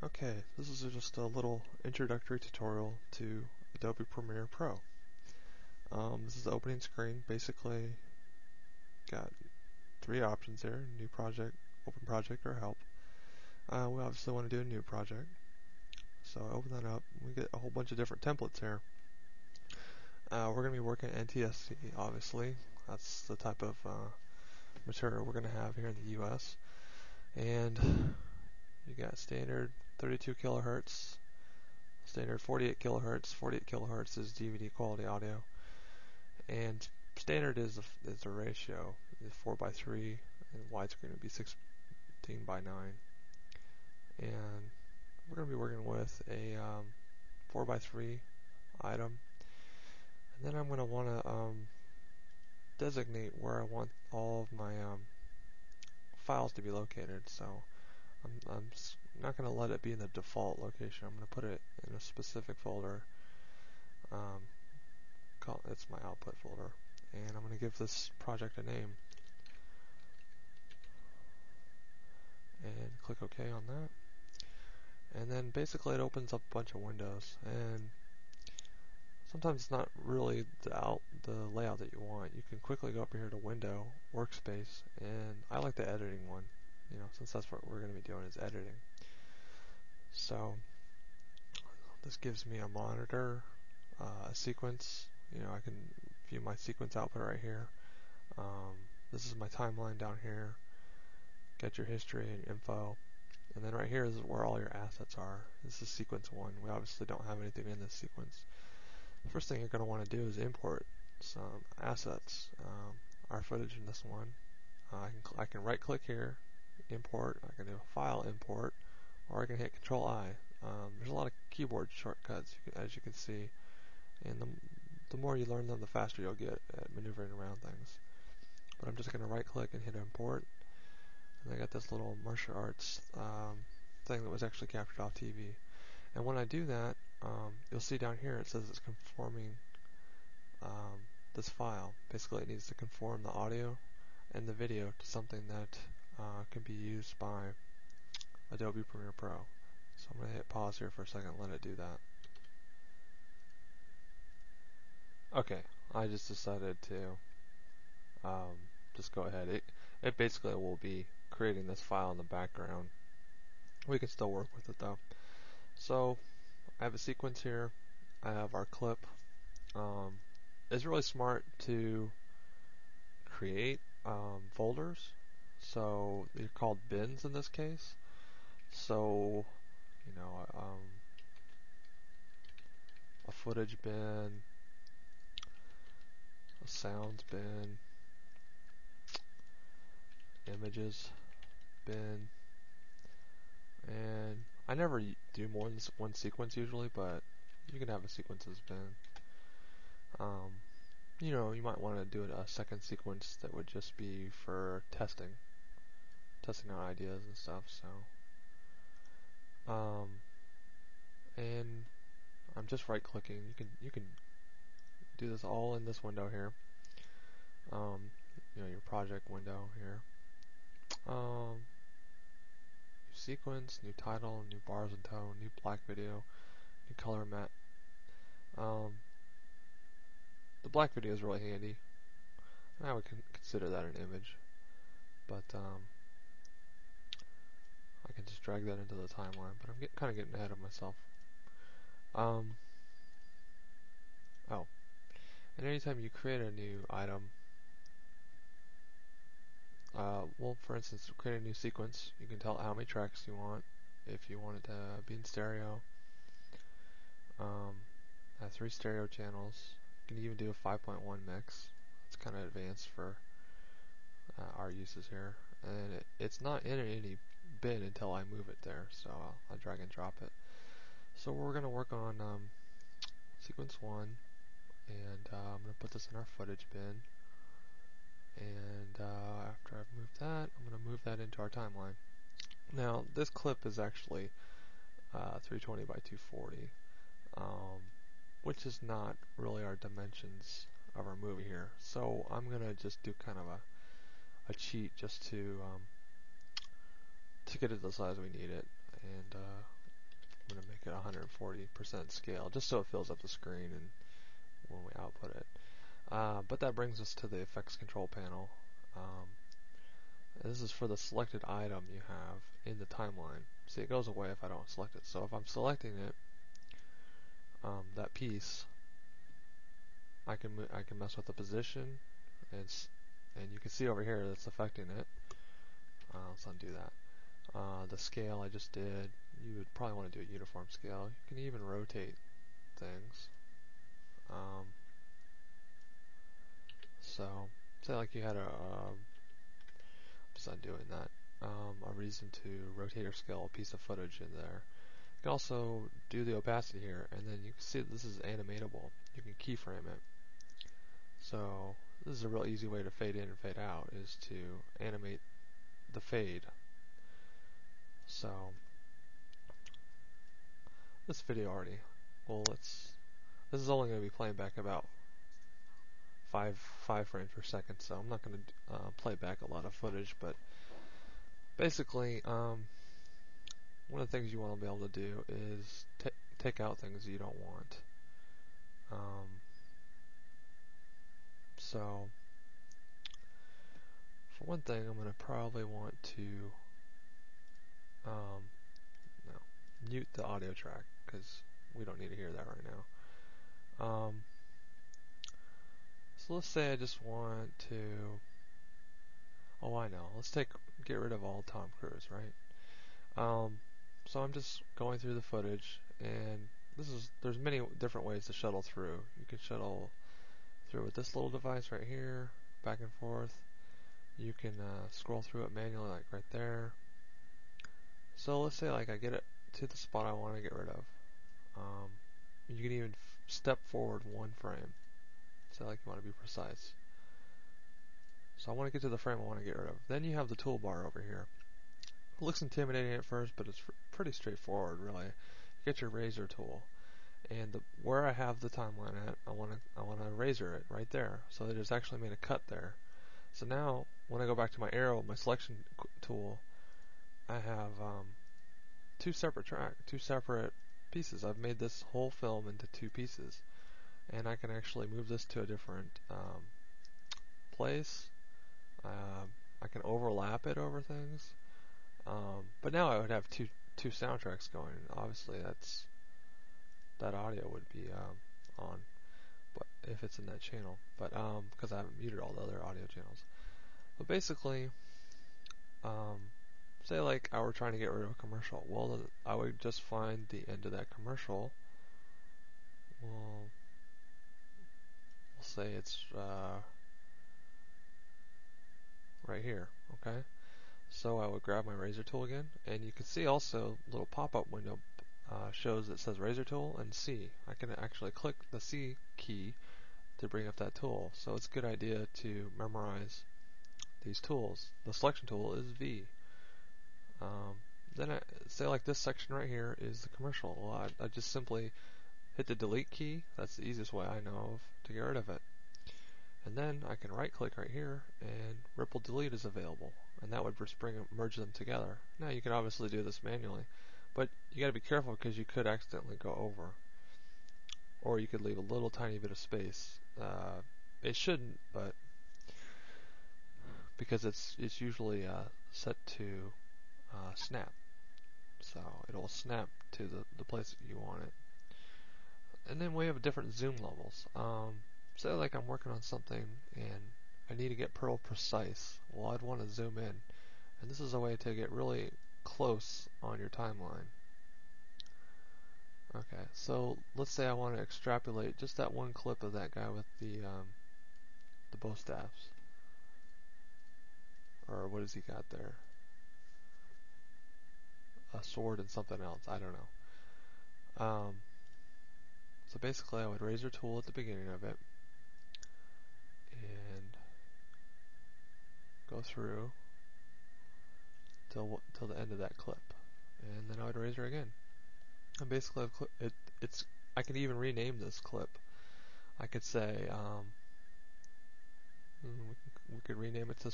Okay, this is just a little introductory tutorial to Adobe Premiere Pro. This is the opening screen. Basically, got three options here: new project, open project, or help. We obviously want to do a new project, so I open that up. We get a whole bunch of different templates here. We're going to be working NTSC, obviously. That's the type of material we're going to have here in the US. And you got standard 32 kilohertz, standard 48 kilohertz. 48 kilohertz is DVD quality audio, and standard is the ratio is 4:3, and widescreen would be 16:9. And we're going to be working with a 4:3 item, and then I'm going to want to designate where I want all of my files to be located. So I'm not going to let it be in the default location. I'm going to put it in a specific folder. It's my output folder, and I'm going to give this project a name and click OK on that. And then basically it opens up a bunch of windows, and sometimes it's not really the layout that you want. You can quickly go up here to Window, Workspace, and I like the editing one, since that's what we're going to be doing is editing. So this gives me a monitor, a sequence. I can view my sequence output right here. This is my timeline down here. Get your history and info. And then right here is where all your assets are. This is sequence 1. We obviously don't have anything in this sequence. The first thing you're going to want to do is import some assets. Our footage in this one. I can right click here, import. I can do a file import, or I can hit Control I. There's a lot of keyboard shortcuts, as you can see, and the more you learn them, the faster you'll get at maneuvering around things. But I'm just going to right click and hit import. And I got this little martial arts thing that was actually captured off TV. And when I do that, you'll see down here it says it's conforming this file. Basically, it needs to conform the audio and the video to something that can be used by Adobe Premiere Pro. So I'm going to hit pause here for a second and let it do that. Okay, I just decided to just go ahead. It basically will be creating this file in the background. We can still work with it though. So I have a sequence here. I have our clip. It's really smart to create folders. So they're called bins in this case. So a footage bin, a sounds bin, images bin, and I never do more than one sequence usually, but you can have a sequences bin. You might want to do a second sequence that would just be for testing out ideas and stuff. And I'm just right clicking. You can do this all in this window here. Your project window here. New sequence, new title, new bars and tone, new black video, new color matte. The black video is really handy. I would consider that an image, but I can just drag that into the timeline. But I'm kind of getting ahead of myself. Oh, and anytime you create a new item, well, for instance, to create a new sequence, you can tell it how many tracks you want. If you want it to be in stereo, have 3 stereo channels. You can even do a 5.1 mix. It's kind of advanced for our uses here. And it's not in any bin until I move it there, so I'll drag and drop it. So we're going to work on sequence 1, and I'm going to put this in our footage bin. And after I've moved that, I'm going to move that into our timeline. Now, this clip is actually 320 by 240, which is not really our dimensions of our movie here. So I'm going to just do kind of a cheat just to get it the size we need it. And I'm going to make it 140% scale just so it fills up the screen and when we output it. But that brings us to the effects control panel. This is for the selected item you have in the timeline. See, it goes away if I don't select it. So if I'm selecting it, that piece, I can mess with the position, and you can see over here that's affecting it. Let's undo that. The scale I just did, you would probably want to do a uniform scale. You can even rotate things. So, say like you had just undoing that, a reason to rotate or scale a piece of footage in there. You can also do the opacity here, and then you can see that this is animatable. You can keyframe it. So this is a real easy way to fade in and fade out, is to animate the fade. So this video already, well, this is only going to be playing back about five frames per second, so I'm not going to play back a lot of footage, but basically, one of the things you want to be able to do is take out things you don't want. So, for one thing, I'm going to probably want to no, mute the audio track, because we don't need to hear that right now. So let's say I just want to, oh, I know, let's get rid of all Tom Cruise, right? So I'm just going through the footage, and there's many different ways to shuttle through. You can shuttle through with this little device right here, back and forth. You can scroll through it manually, like right there. So let's say like I get it to the spot I want to get rid of. You can even step forward one frame. So like you want to be precise. So I want to get to the frame I want to get rid of. Then you have the toolbar over here. It looks intimidating at first, but it's pretty straightforward, really. You get your razor tool, and where I have the timeline at, I want to razor it right there. So it has actually made a cut there. So now, when I go back to my arrow, my selection tool, I have two separate pieces. I've made this whole film into two pieces, and I can actually move this to a different place. I can overlap it over things, but now I would have two soundtracks going. Obviously, that audio would be on, but if it's in that channel, but because I haven't muted all the other audio channels. But basically, say like I were trying to get rid of a commercial. Well, I would just find the end of that commercial. Well, we'll say it's right here, okay? So I would grab my razor tool again, and you can see also a little pop-up window shows that says razor tool and C. I can actually click the C key to bring up that tool. So it's a good idea to memorize these tools. The selection tool is V. Then I say like this section right here is the commercial. Well, I just simply hit the delete key. That's the easiest way I know of to get rid of it. And then I can right click right here and ripple delete is available, and that would just merge them together. Now you can obviously do this manually, but you got to be careful because you could accidentally go over, or you could leave a little tiny bit of space. It shouldn't, but because it's usually set to snap, so it'll snap to the place that you want it. And then we have different zoom levels. Say like I'm working on something and I need to get real precise. Well, I'd want to zoom in, and this is a way to get really close on your timeline. Okay, so let's say I want to extrapolate just that one clip of that guy with the bow staffs, or what has he got there? A sword and something else. I don't know. So basically, I would razor tool at the beginning of it and go through till the end of that clip, and then I would razor again. And basically, I could even rename this clip. I could say we could rename it to